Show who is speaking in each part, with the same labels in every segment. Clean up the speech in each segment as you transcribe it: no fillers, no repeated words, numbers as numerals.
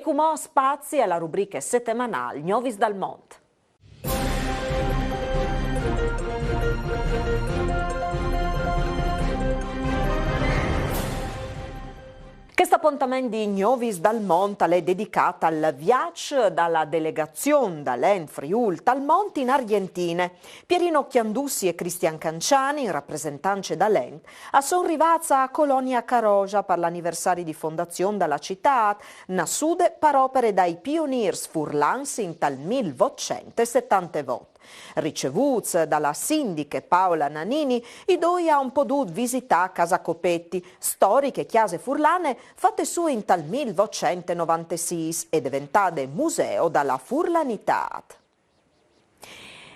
Speaker 1: come spazi alla rubrica settimanale Novis dal Mont. Questo appuntamento di Novis dal Mont è dedicato al viaggio dalla delegazione dall'En Friul dal Mont in Argentina. Pierino Chiandussi e Cristian Canciani, in rappresentanze dall'En, sono arrivati a Colonia Caroja per l'anniversario di fondazione della città, nascude per opere dai pioniers furlans in tal 1878. Ricevuti dalla sindica Paola Nanini, i due hanno potuto visitare Casa Copetti, storiche chiese furlane fatte su in tal 1896 e diventate museo dalla furlanità.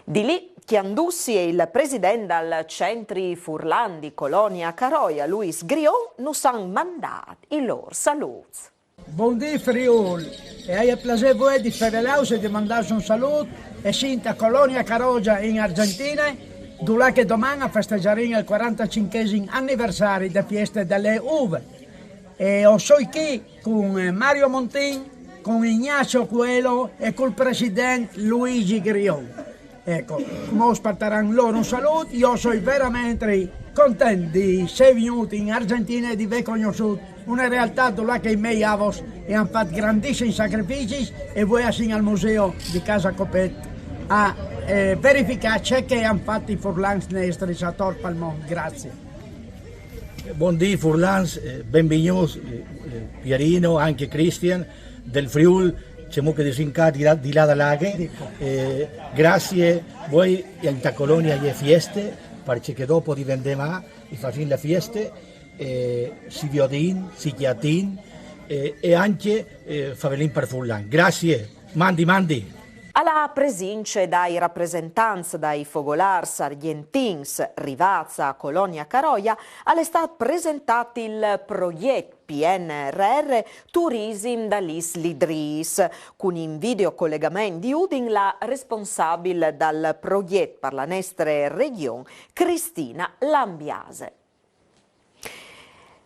Speaker 1: Di lì Chiandussi e il presidente del Centri Furlan di Colonia Caroia, Luis Grion, nos hanno mandato i loro saluti.
Speaker 2: Buondì Friul, e hai il piacere di fare l'ausa e di mandare un saluto e sinta Colonia Caroja in Argentina, dove che domani festeggeremo il 45esimo anniversario delle feste delle uve. E ho so qui con Mario Montin, con Ignacio Coelho e col presidente Luigi Grion. Ecco, come sparteranno loro un saluto, io sono veramente contento di essere venuto in Argentina e di aver conosciuto una realtà dove i miei avos hanno fatto grandissimi sacrifici e voi siamo al museo di Casa Copetti a verificare ciò che hanno fatto i furlans nostri a Torpa al mondo. Grazie.
Speaker 3: Buondì Furlans, benvenuti Pierino, anche Cristian del Friul. Siamo che disincati di là da laghe, grazie a voi in Colonia alle feste, perché dopo diventerà e facciamo le feste, si viodin, si chiatin e anche favelin per Furlan. Grazie, mandi.
Speaker 1: Alla presenza dai rappresentanti dai fogolars argentins rivati a Colonia Caroia è stato presentato il progetto PNRR Tourism dall'Isli Dris, con in videocollegamento di Udin la responsabile dal progetto per la nostra regione, Cristina Lambiase.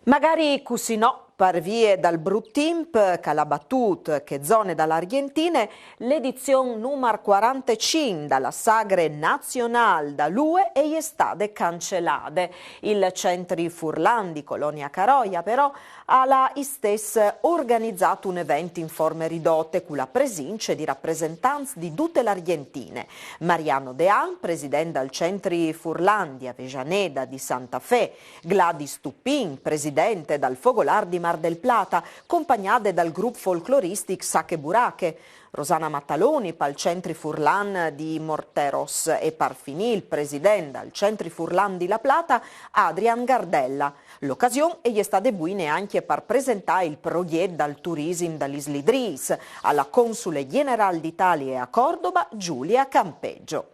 Speaker 1: Magari così no, per via dal bruttimp che l'ha battuto che zone dall'Argentina, l'edizione numero 45 dalla Sagre Nazionale dall'UE è stata cancellata. Il Centri Furlan di Colonia Caroia però ha stessa organizzato un evento in forme ridotte con la presenza di rappresentanti di tutte le Argentine. Mariano Dean, presidente del Centri Furlan di Avellaneda di Santa Fe, Gladys Tupin, presidente del Fogolar di Mar del Plata, accompagnate dal gruppo folcloristico Sacche Burache, Rosana Mattaloni, pal Centri Furlan di Morteros e Parfinì, il presidente del Centri Furlan di La Plata, Adrian Gardella. L'occasione è stata buona anche per presentare il progetto dal turismo dall'Isli Dris alla consule generale d'Italia a Cordoba, Giulia Campeggio.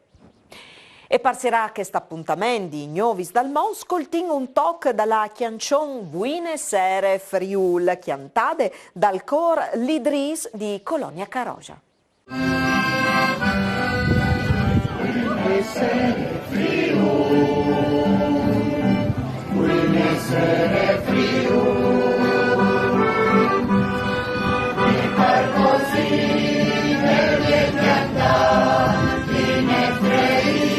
Speaker 1: E partirà questo appuntamento di Novis dal Mont, ascoltiamo un talk dalla Chiancion Buine Sere Friul, chiantate dal cor Lidris di Colonia Caroja. Buine Sere Friul, Buine Sere Friul, e per così ne chiantati ne frei.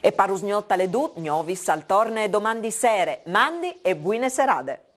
Speaker 1: E per usgnotta le dut, Novis al torne domani sere, mandi e buine serate.